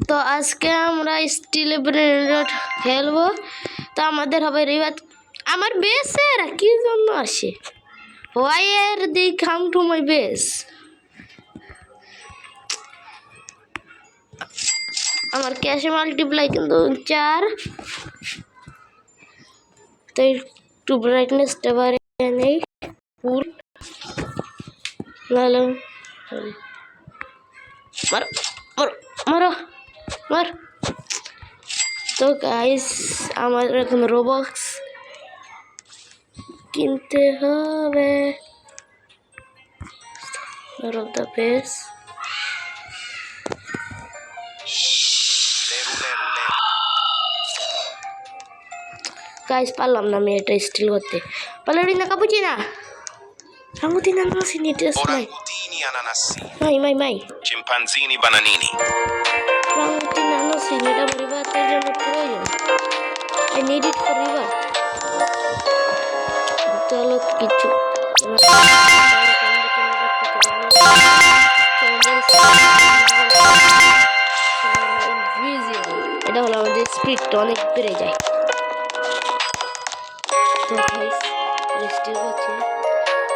তো আজকে আমরা স্টিল ব্রেনেড খেলবো। তো আমাদের হবে রিভার। আমার বেসের কি জন্য আসে ওয়াইয়ের দি কাম টু মাই বেস। আমার ক্যাশে মাল্টিপ্লাই কিন্তু 4। তো একটু ব্রাইটনেসটা বাড়িয়ে নেই ফুল। মারো মারো মারো মার। তো গাইস আমার এখন রোবক্স কিনতে হবে। অফ দ্য পেস গাইস পারলাম না আমি এটা স্টিল করতে। Ballerina cappuccina. Rangutini ananasini Orangutini ananassini. Mai. Scimpanzini bananini. Rangutini ananasini এটা রিভার্টের জন্য প্রয়োজন। I need it for river. চলো কিছু এটা হলো আমাদের স্পিডটা অনেক বেড়ে যায়। তো গাইস রেস্টি হচ্ছে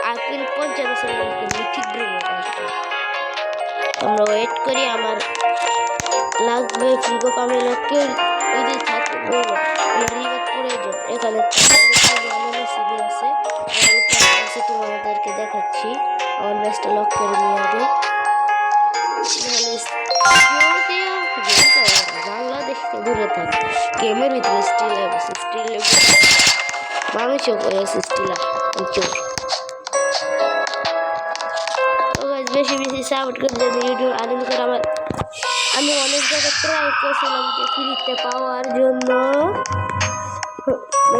আর 50 বছরের একটা মিথিক ব্রেনেড আসবে। আমরা ওয়েট করি। আমার লাগবে ফিগো কামেলাকে ওই যে থাকে বলবো আমার রিভার প্রয়োজন। এখানে সিডি আছে আছে তোমাদেরকে দেখাচ্ছি। আমার ব্যাসটা লক করে নিয়ে আগে বাংলা দেখতে দূরে থাকে গেমের ভিতরে স্টিল মানুষও করেছে স্টিলার চোর। বেশি সাপোর্ট করে যদি ইউটিউব আনন্দ করে আমার। আমি অনেক জায়গায় ট্রাই করছিলাম যে ফ্রিতে পাওয়ার জন্য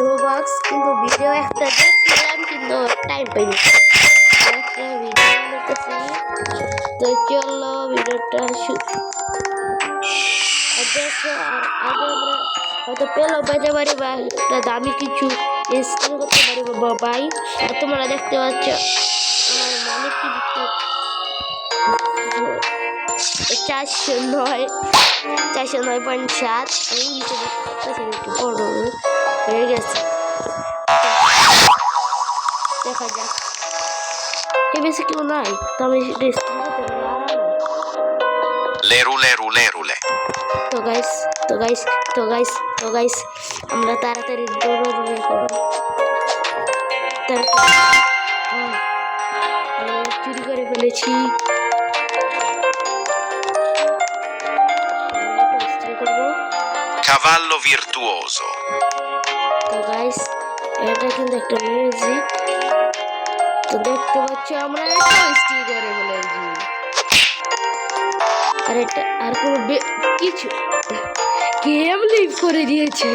রোবক্স, কিন্তু ভিডিও একটা দেখছিলাম কিন্তু টাইম পাইনি। একটা ভিডিও দেখতেছি। তো চলো ভিডিওটা দেখো। আর আগে আমরা হয়তো পেলেও পেতে পারি বা একটা দামি কিছু স্কিন করতে পারি বা বাই। আর তোমরা দেখতে পাচ্ছ আমার মানে কিন্তু 409.7 একটু বড় হয়ে গেছে। দেখা যাক এ বেশি কেউ নাই। তো আমি Lerule. তো গাইস আমরা তাড়াতাড়ি দৌড়াদৌড়ি করব। চুরি করে ফেলেছি। Cavallo virtuoso. তো গাইস এটা কিন্তু একটা মিউজিক। তো দেখতে পাচ্ছ আমরা একটা স্টিল করে ফেলেছি। আর এটা আর কোনো কিছু গেম লিভ করে দিয়েছে।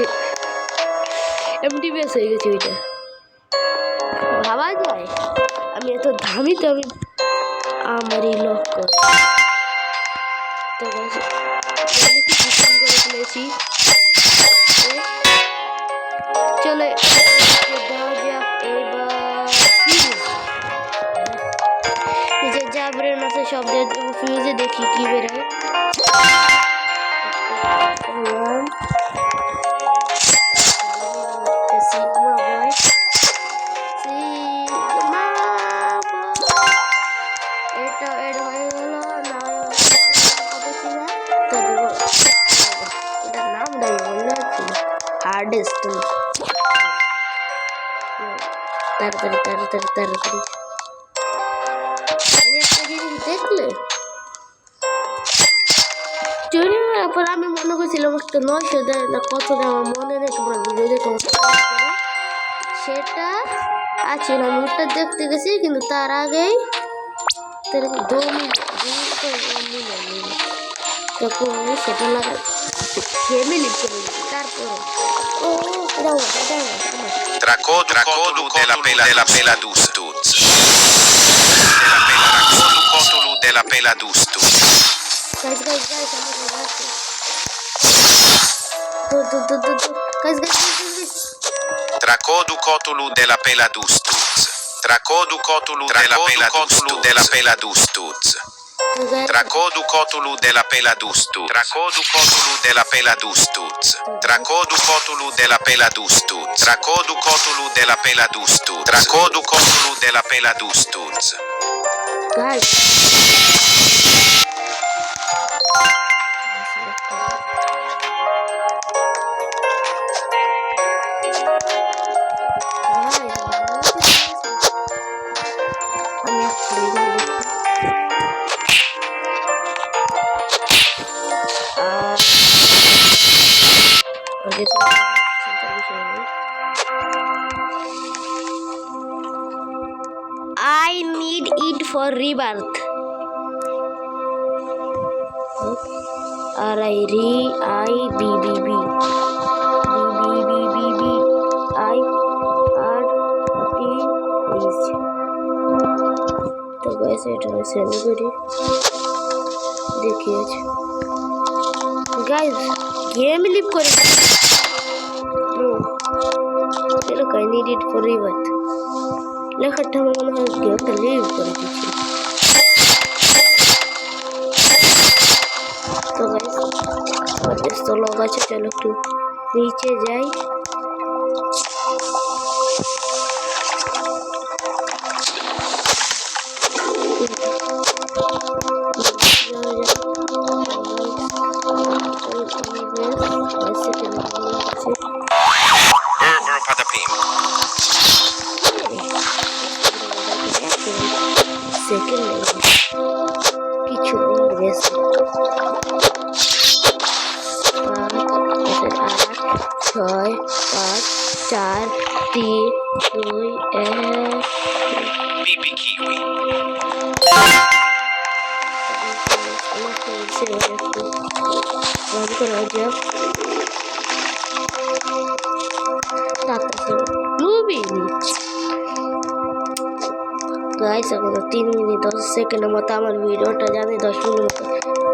এমটি বেস হয়ে গেছে ওইটা। ভাবা যায় আমি এত দামি তো আমি আমারই লক কর। তো গাইস আমি কি ডিজাইন করে ফেলেছি। চলে দেওয়া যাক এবার নিজের যা ব্রেন আছে সব দিয়ে দেবো ফিউজে, দেখি কি বেরোয়। এটা এড হয়ে গেল না এটার নাম দেয় বললে হচ্ছিল হার্ডেস্ট। তাড়াতাড়ি আমি একটা জিনিস দেখলে চুরি করার পর আমি মনে করছিলাম একটা 900 দেয় না কত দেয় আমার মনে নেই। তোমরা ভিডিও দেখো সেটা আছে না। আমি ওটা দেখতে গেছি কিন্তু তার আগেই সেটা লাগা গেমে লিখ করে দিচ্ছি। তারপরে Tracodulu della Peladustuz. Tracodulu della Peladustuz. Guys, Tracodulu della Peladustuz. Tracodulu della Peladustuz. তো guys, Tracodu cotulu della peladustuz. Tracodu cotulu della peladustuz. Tracodu cotulu della peladustuz. Tracodu cotulu della peladustuz. Tracodu cotulu della peladustuz. guys. আমি I need it for rebirth. R I R I B B B B B B B I R T H. तो guys এটা আমি send করি দেখিয়েছি guys game leave করে no এটা কাই need it for rebirth লেখাটা আমার মনে হয় গেমটা লিভ করে দিচ্ছি তো गाइस আমাদের তো লগ আছে চলো একটু নিচে যাই Berber Patapim. সেকেন্ড কিছু বেশ 6 5 4 3 2 1 Pipi Kiwi. Vamos kena aja. Movie ini. Guys, aku udah 3 menit 10 second mata আমার ভিডিওটা জানি 10 মিনিট মতো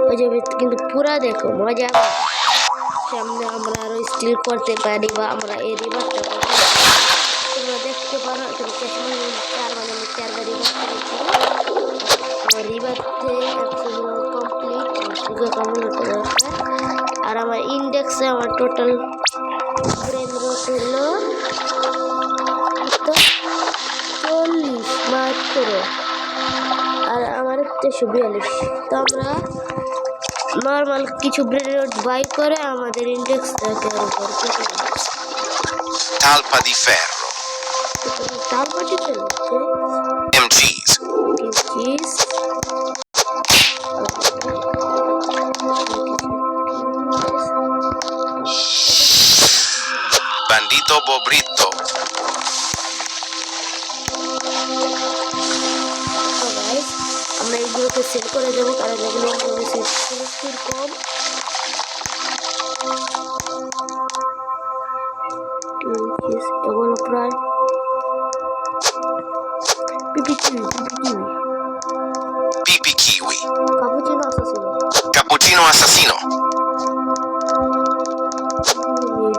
ওই যে কিন্তু পুরো দেখো মজা সামনে আমরা আরো স্টিল করতে পারি বা আমরা এই রিভারটা তোমরা দেখতে পারো তুমি কেমন 4 মানে 4 বার রিভার কমপ্লিট আর আমার ইন্ডেক্সে আমার টোটাল ব্রেন রোট হলো 40 মাত্র আর আমার 342 তো আমরা নর্মাল কিছু ব্রেন রোট বাই করে আমাদের ইন্ডেক্সটাকে আরো করতে পারি Talpa di ferro. তারপর কি চলছে MGs. Cheese Bandito Bobrito. Guys আমরা এইগুলোকে সেট করে দেবো কারণ এগুলো আমাদের সেট কম এগুলো প্রায় পিপি Pipi Kiwi. কাপুচিনো আসছিল Cappuccino assassino.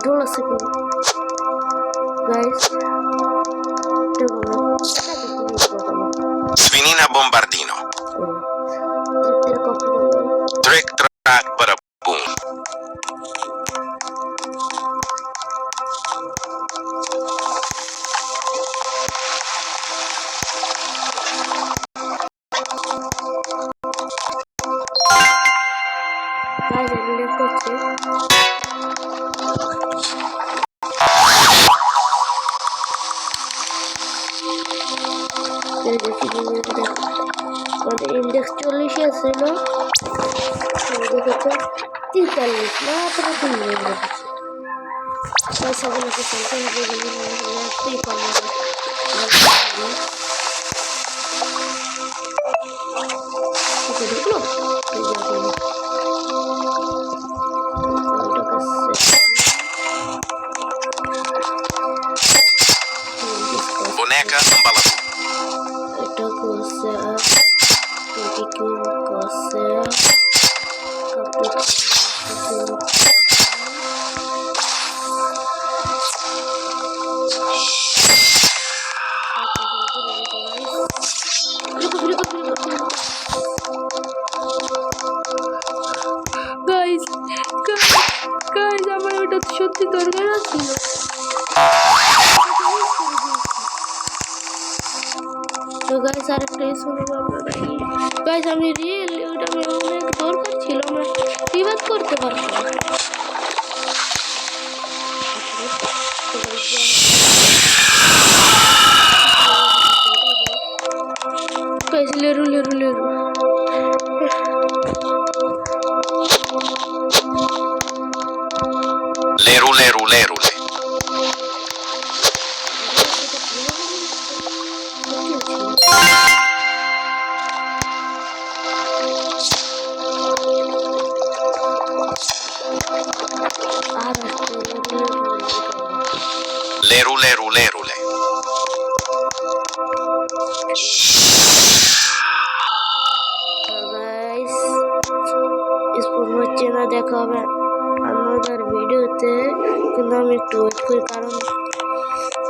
ডোলা second guys Sfinina Bombardino. Trick track para boom. Guys এগুলো করছে ইন্ডেক্স 40 আছিল দেখেছো 43 মাত্র 3 মিনিট পয়সাগুলোকে চলতে হবে রাখতেই পারবো Boneca Ambaladu. এটা করছে কি করছে তো গাইস আরেকটা শুনবো আমরা গাইস আমি রিয়েল ওটা আমি অনেক দরকার ছিল আমরা রিভাইভ করতে পারতাম গাইস লেরু লেরু লেরু Leru leru lerule. Leru leru lerule. Guys sport হচ্ছে না দেখা হবে আমাদের ভিডিওতে কিন্তু আমি একটু ওয়েট করি কারণ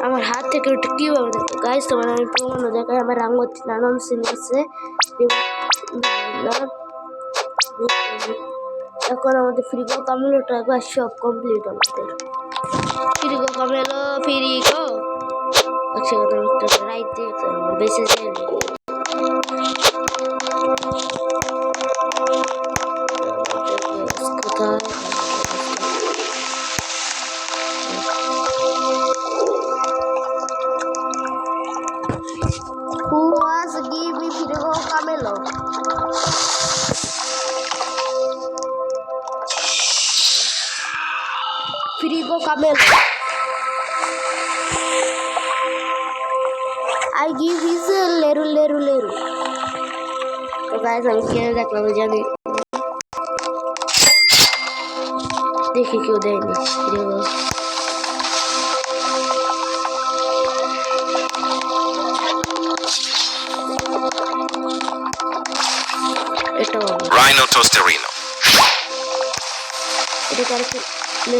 আমার হাত থেকে একটু কীভাবে দেখো গাইস তোমার আমি প্রমাণও দেখাই আমার আঙ্গুতি নানান সিন আছে এখন আমাদের ফ্রিগো কামলোটা একবার সব কমপ্লিট আমাদের ফ্রিগো কামলো ফ্রিগো আচ্ছা কথা একটা রাইট দিয়ে আমার বেঁচে যাই কোথায় Who was give me Frigo Camelo? Frigo Camelo. I give his leru leru leru. तो गाइस हम क्या देखला जाने देखिए क्यों देंगे Frigo Rhino Tosterino. এটা কারকে ले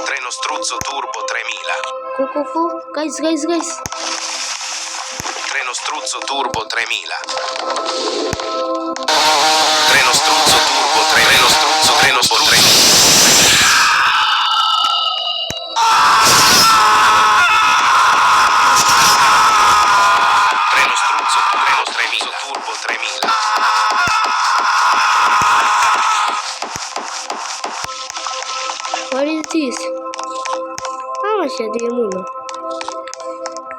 Treno struzzo turbo 3000. Guys. Treno struzzo turbo 3000. Treno struzzo turbo 3000. Treno struzzo treno turbo 3000. Treno struzzo turbo 3000. What is this? আমার সাথে মনে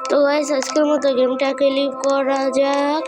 তো গাইস আজকের মতো গেমটাকে লিভ করা যাক